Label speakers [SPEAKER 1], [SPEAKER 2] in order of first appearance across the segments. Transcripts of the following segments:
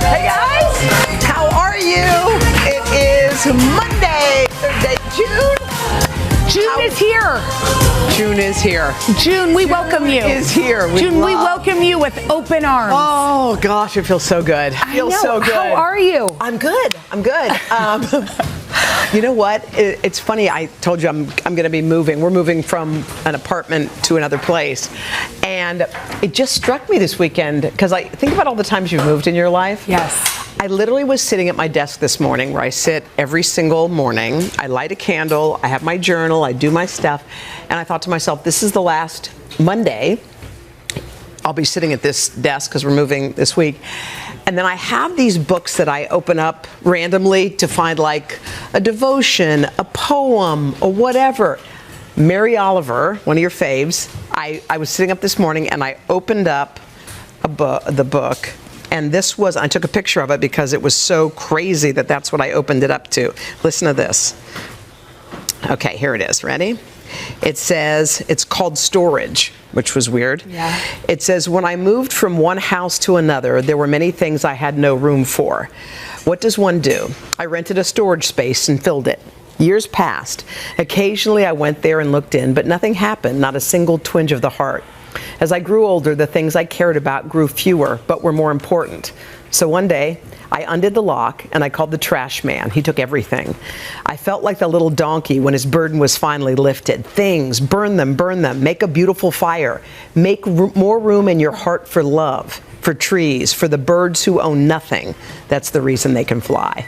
[SPEAKER 1] Hey guys, how are you? It is Monday, 3rd day of June.
[SPEAKER 2] June is here.
[SPEAKER 1] June is here.
[SPEAKER 2] June, we welcome you.
[SPEAKER 1] June is here.
[SPEAKER 2] We welcome you with open arms.
[SPEAKER 1] Oh gosh, it feels so good. It feels so good.
[SPEAKER 2] How are you?
[SPEAKER 1] I'm good. You know what? It's funny. I told you I'm going to be moving. We're moving from an apartment to another place. And it just struck me this weekend, because I think about all the times you've moved in your life.
[SPEAKER 2] Yes.
[SPEAKER 1] I literally was sitting at my desk this morning, where I sit every single morning. I light a candle, I have my journal, I do my stuff, and I thought to myself, this is the last Monday I'll be sitting at this desk, because we're moving this week. And then I have these books that I open up randomly to find, like a devotion, a poem, or whatever. Mary Oliver, one of your faves, I was sitting up this morning and I opened up the book. And this was, I took a picture of it because it was so crazy that that's what I opened it up to. Listen to this. Okay, here it is. Ready? It says, it's called Storage, which was weird.
[SPEAKER 2] Yeah.
[SPEAKER 1] It says, when I moved from one house to another, there were many things I had no room for. What does one do? I rented a storage space and filled it. Years passed. Occasionally I went there and looked in, but nothing happened, not a single twinge of the heart. As I grew older, the things I cared about grew fewer, but were more important. So one day, I undid the lock and I called the trash man. He took everything. I felt like the little donkey when his burden was finally lifted. Things, burn them, make a beautiful fire. Make more room in your heart for love, for trees, for the birds who own nothing. That's the reason they can fly.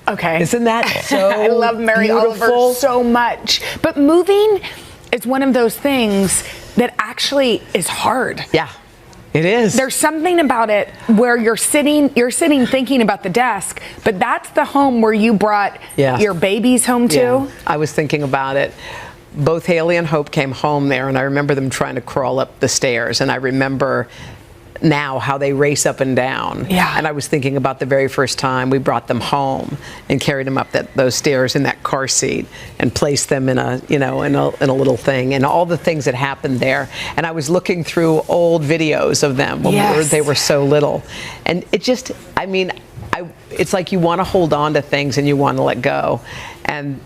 [SPEAKER 2] Okay.
[SPEAKER 1] Isn't that so
[SPEAKER 2] I love Mary
[SPEAKER 1] beautiful?
[SPEAKER 2] Oliver so much. But moving is one of those things that actually is hard.
[SPEAKER 1] Yeah. It is.
[SPEAKER 2] There's something about it where you're sitting thinking about the desk, but that's the home where you brought your babies home to.
[SPEAKER 1] Yeah. I was thinking about it. Both Haley and Hope came home there, and I remember them trying to crawl up the stairs, and I remember now how they race up and down.
[SPEAKER 2] Yeah.
[SPEAKER 1] And I was thinking about the very first time we brought them home and carried them up those stairs in that car seat and placed them in a little thing, and all the things that happened there. And I was looking through old videos of them when they were so little. And it just, it's like you want to hold on to things and you want to let go. And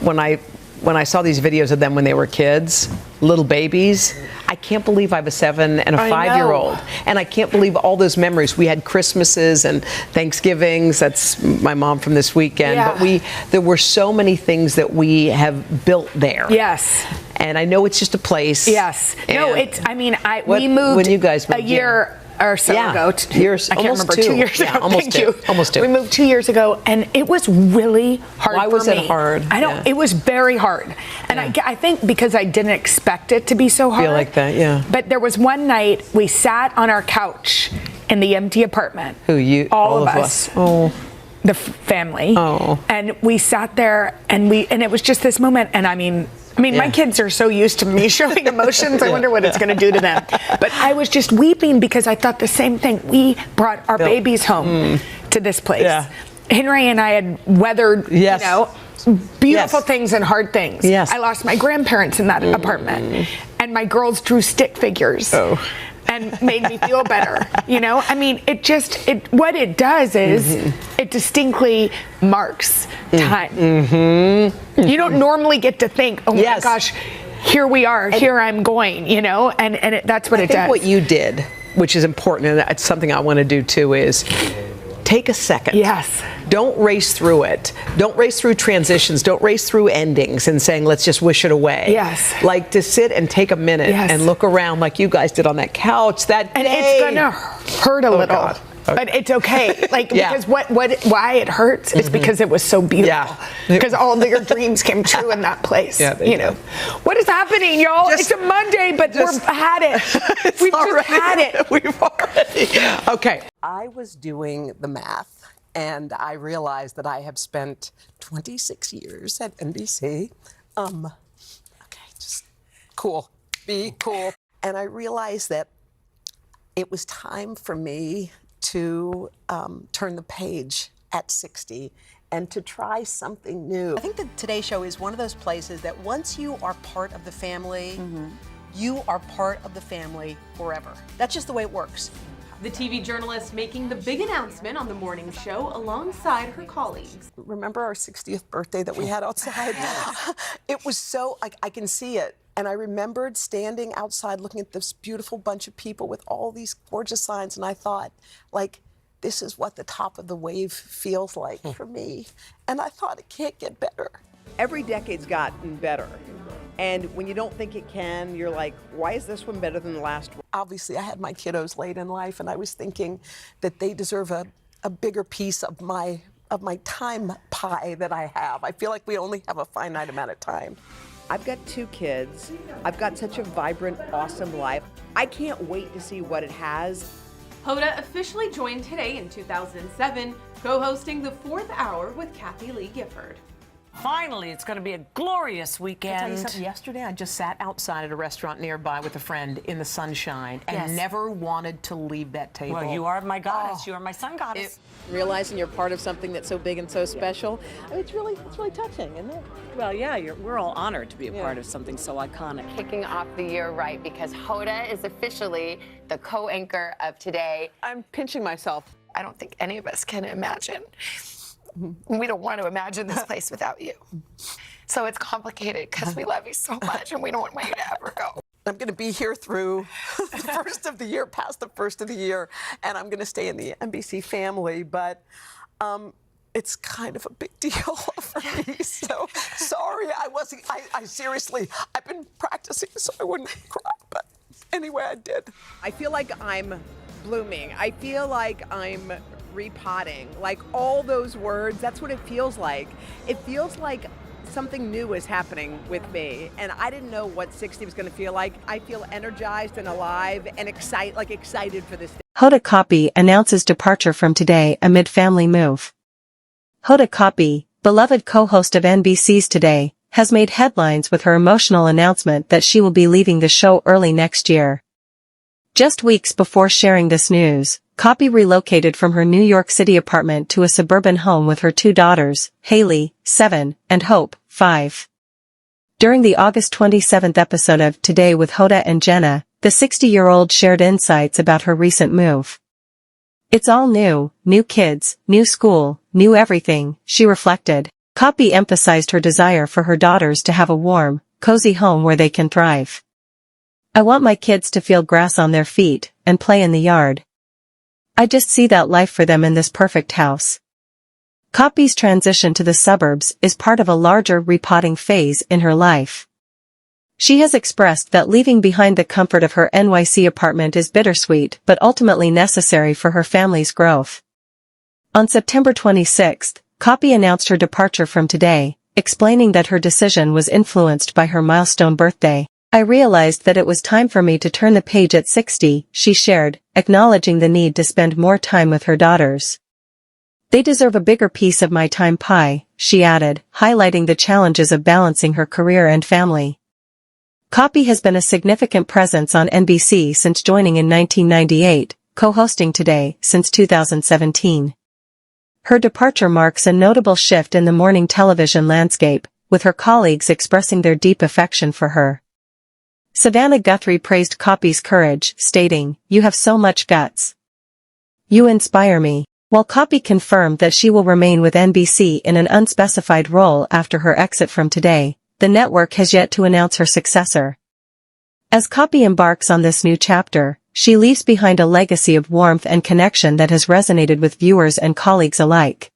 [SPEAKER 1] when I saw these videos of them when they were kids, little babies, I can't believe I have a 7 and a 5-year-old. And I can't believe all those memories. We had Christmases and Thanksgivings. That's my mom from this weekend.
[SPEAKER 2] Yeah.
[SPEAKER 1] But there were so many things that we have built there.
[SPEAKER 2] Yes.
[SPEAKER 1] And I know it's just a place.
[SPEAKER 2] Yes. No, we moved
[SPEAKER 1] when you guys moved,
[SPEAKER 2] a year or so ago.
[SPEAKER 1] Years,
[SPEAKER 2] I can't remember, 2 years ago.
[SPEAKER 1] Almost two. Almost two.
[SPEAKER 2] We moved 2 years ago, and it was really hard for me.
[SPEAKER 1] Why was it hard?
[SPEAKER 2] It was very hard. And I think because I didn't expect it to be so hard.
[SPEAKER 1] Feel like that, yeah.
[SPEAKER 2] But there was one night we sat on our couch in the empty apartment. All of us.
[SPEAKER 1] Oh.
[SPEAKER 2] The family.
[SPEAKER 1] Oh.
[SPEAKER 2] And we sat there, and it was just this moment, and my kids are so used to me showing emotions. I wonder what it's going to do to them. But I was just weeping because I thought the same thing. We brought our babies home to this place.
[SPEAKER 1] Yeah.
[SPEAKER 2] Henry and I had weathered, beautiful things and hard things.
[SPEAKER 1] Yes.
[SPEAKER 2] I lost my grandparents in that apartment, and my girls drew stick figures.
[SPEAKER 1] Oh.
[SPEAKER 2] And made me feel better, what it does is it distinctly marks time. Mm-hmm. You don't normally get to think, oh my gosh, here we are, here I'm going, and that's what it does.
[SPEAKER 1] I think what you did, which is important, and it's something I want to do too, is take a second.
[SPEAKER 2] Yes.
[SPEAKER 1] Don't race through it. Don't race through transitions. Don't race through endings and saying, let's just wish it away.
[SPEAKER 2] Yes.
[SPEAKER 1] Like to sit and take a minute and look around like you guys did on that couch that day.
[SPEAKER 2] And it's going to hurt a little. God. Okay. But it's okay, because why it hurts is because it was so beautiful. Yeah. Because all your dreams came true in that place. Yeah, What is happening, y'all? It's a Monday, but we've had it. We've just had it.
[SPEAKER 1] We've already. Okay. I was doing the math, and I realized that I have spent 26 years at NBC. Just cool. Be cool. And I realized that it was time for me to turn the page at 60 and to try something new. I think the Today Show is one of those places that once you are part of the family, you are part of the family forever. That's just the way it works.
[SPEAKER 3] The TV journalist making the big announcement on the morning show alongside her colleagues.
[SPEAKER 1] Remember our 60th birthday that we had outside? It was so, I can see it. And I remembered standing outside looking at this beautiful bunch of people with all these gorgeous signs, and I thought, this is what the top of the wave feels like for me. And I thought, it can't get better.
[SPEAKER 4] Every decade's gotten better. And when you don't think it can, you're like, why is this one better than the last one?
[SPEAKER 1] Obviously, I had my kiddos late in life, and I was thinking that they deserve a bigger piece of my time pie that I have. I feel like we only have a finite amount of time.
[SPEAKER 4] I've got 2 kids. I've got such a vibrant, awesome life. I can't wait to see what it has.
[SPEAKER 3] Hoda officially joined Today in 2007, co-hosting the 4th Hour with Kathy Lee Gifford.
[SPEAKER 5] Finally, it's going to be a glorious weekend.
[SPEAKER 1] I'll tell you something. Yesterday, I just sat outside at a restaurant nearby with a friend in the sunshine and never wanted to leave that table.
[SPEAKER 5] Well, you are my goddess. You are my sun goddess.
[SPEAKER 4] Realizing you're part of something that's so big and so special, it's really touching, isn't it?
[SPEAKER 6] Well, yeah, we're all honored to be a part of something so iconic.
[SPEAKER 7] Kicking off the year right because Hoda is officially the co-anchor of Today.
[SPEAKER 1] I'm pinching myself.
[SPEAKER 7] I don't think any of us can imagine. We don't want to imagine this place without you. So it's complicated because we love you so much and we don't want you to ever go.
[SPEAKER 1] I'm going to be here through the first of the year, past the first of the year, and I'm going to stay in the NBC family, but it's kind of a big deal for me. So sorry, I seriously, I've been practicing so I wouldn't cry, but anyway, I did.
[SPEAKER 4] I feel like I'm blooming. I feel like I'm repotting. Like all those words, that's what it feels like. It feels like something new is happening with me, and I didn't know what 60 was going to feel like. I feel energized and alive and excited for this day.
[SPEAKER 8] Hoda Kotb announces departure from Today amid family move. Hoda Kotb, beloved co-host of NBC's Today, has made headlines with her emotional announcement that she will be leaving the show early next year. Just weeks before sharing this news, Kotb relocated from her New York City apartment to a suburban home with her 2 daughters, Haley, 7, and Hope, 5. During the August 27th episode of Today with Hoda and Jenna, the 60-year-old shared insights about her recent move. It's all new kids, new school, new everything, she reflected. Kotb emphasized her desire for her daughters to have a warm, cozy home where they can thrive. I want my kids to feel grass on their feet and play in the yard. I just see that life for them in this perfect house. Kotb's transition to the suburbs is part of a larger repotting phase in her life. She has expressed that leaving behind the comfort of her NYC apartment is bittersweet but ultimately necessary for her family's growth. On September 26th, Kotb announced her departure from Today, explaining that her decision was influenced by her milestone birthday. I realized that it was time for me to turn the page at 60, she shared, acknowledging the need to spend more time with her daughters. They deserve a bigger piece of my time pie, she added, highlighting the challenges of balancing her career and family. Kotb has been a significant presence on NBC since joining in 1998, co-hosting Today since 2017. Her departure marks a notable shift in the morning television landscape, with her colleagues expressing their deep affection for her. Savannah Guthrie praised Kotb's courage, stating, "You have so much guts. You inspire me." While Kotb confirmed that she will remain with NBC in an unspecified role after her exit from Today, the network has yet to announce her successor. As Kotb embarks on this new chapter, she leaves behind a legacy of warmth and connection that has resonated with viewers and colleagues alike.